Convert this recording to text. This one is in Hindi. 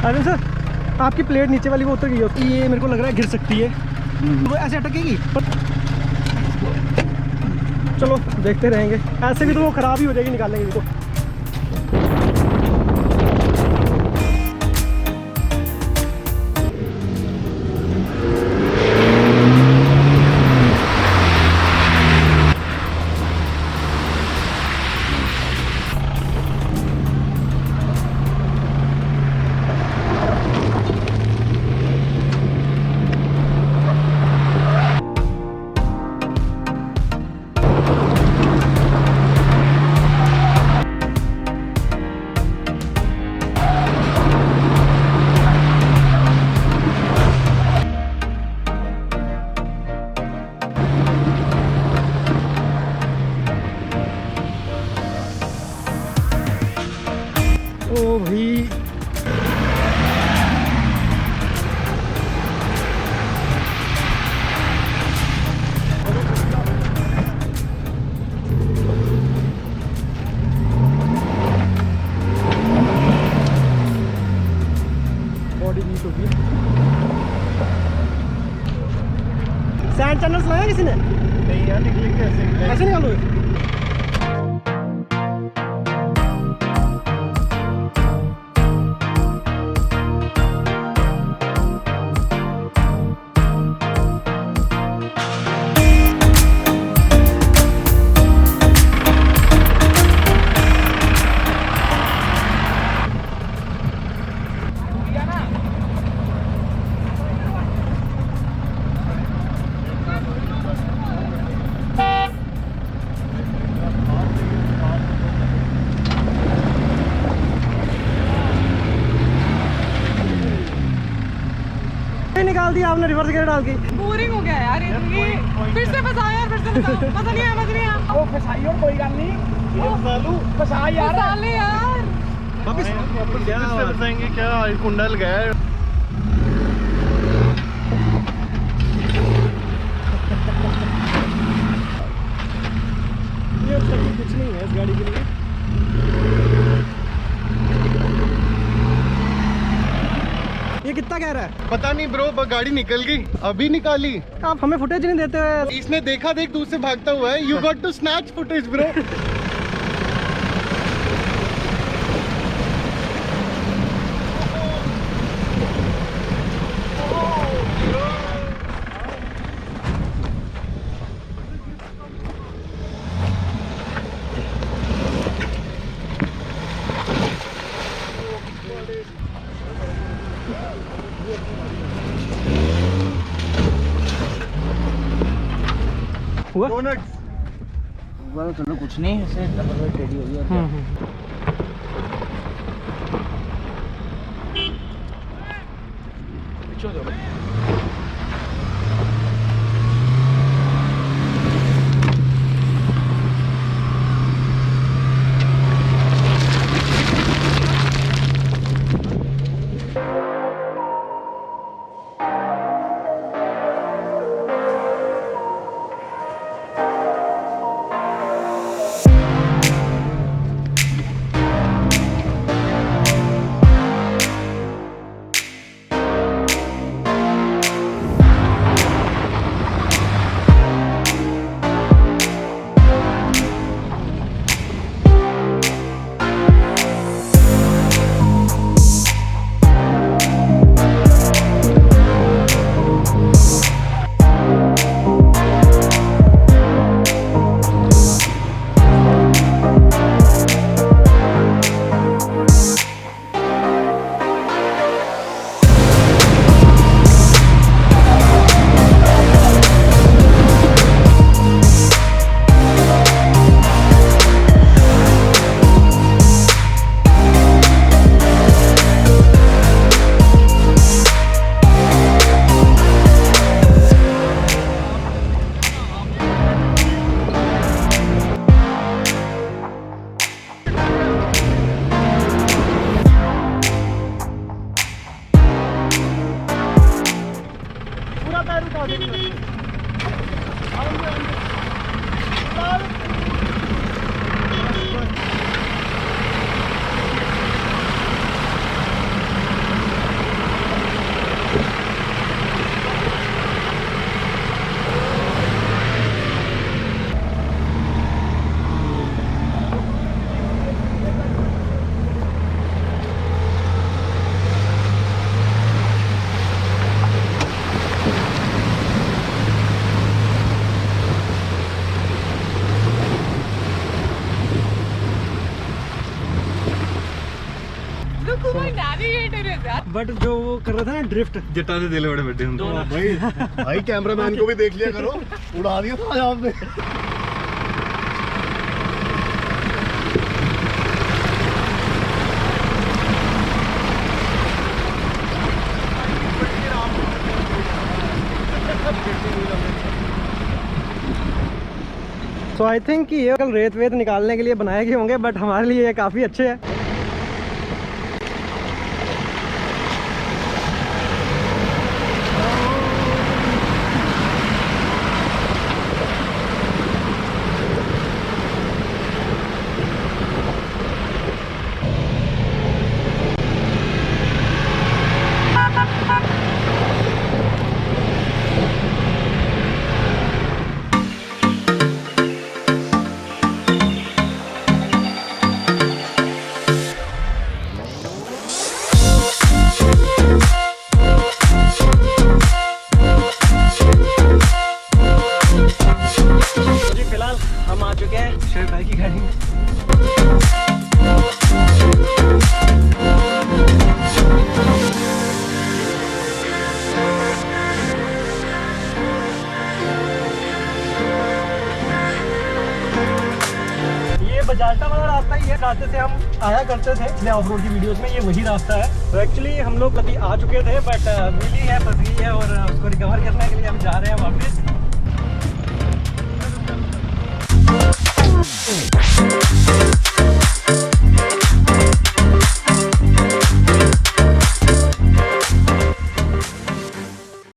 अरे सर आपकी प्लेट नीचे वाली वो उतर गई है, ये मेरे को लग रहा है गिर सकती है, वो ऐसे अटकेगी पर चलो देखते रहेंगे। ऐसे भी तो वो ख़राब ही हो जाएगी, निकालेंगे भी तो। ओ भाई बॉडी वीक होगी। सैंड चैनल्स लगाया किसी ने? नहीं यार, निकले कैसे? ऐसे निकालोगे? निकाल दिया आपने रिवर्स गियर डाल के। बोरिंग हो गया यार ये, फिर से फंसा यार, फिर से फंसा, मजा नहीं आया, मजा नहीं आया। वो फसाई हो, कोई गल नहीं, फसा यार, फंसा ले यार। वापस क्या फसाएंगे, क्या कुंडल गया। ये कुछ नहीं है इस गाड़ी के लिए। ये कितना कह रहा है? पता नहीं ब्रो, गाड़ी निकल गई, अभी निकाली। आप हमें फुटेज नहीं देते हैं। इसने देखा, देख दूर से भागता हुआ है। You got to snatch footage bro. हुआ? चलो कुछ नहीं, ऐसे डबल वेट रेडी हो गया। बट जो वो कर रहा था ना ड्रिफ्ट, जट्टा से दिल बड़े बड़े होंगे भाई भाई कैमरामैन को भी देख लिया करो, उड़ा दिया था आपने। तो आई थिंक कि ये कल रेत वेत निकालने के लिए बनाए गए होंगे, बट हमारे लिए ये काफ़ी अच्छे हैं। हम आ चुके हैं शोएब भाई की गाड़ी में। ये बजाल्टा वाला रास्ता ही है, रास्ते से हम आया करते थे अपने ऑफ रोड की वीडियोस में, ये वही रास्ता है। तो एक्चुअली हम लोग अभी आ चुके थे, बट मिली है, फंस गई है और उसको रिकवर करने के लिए हम जा रहे हैं वापस।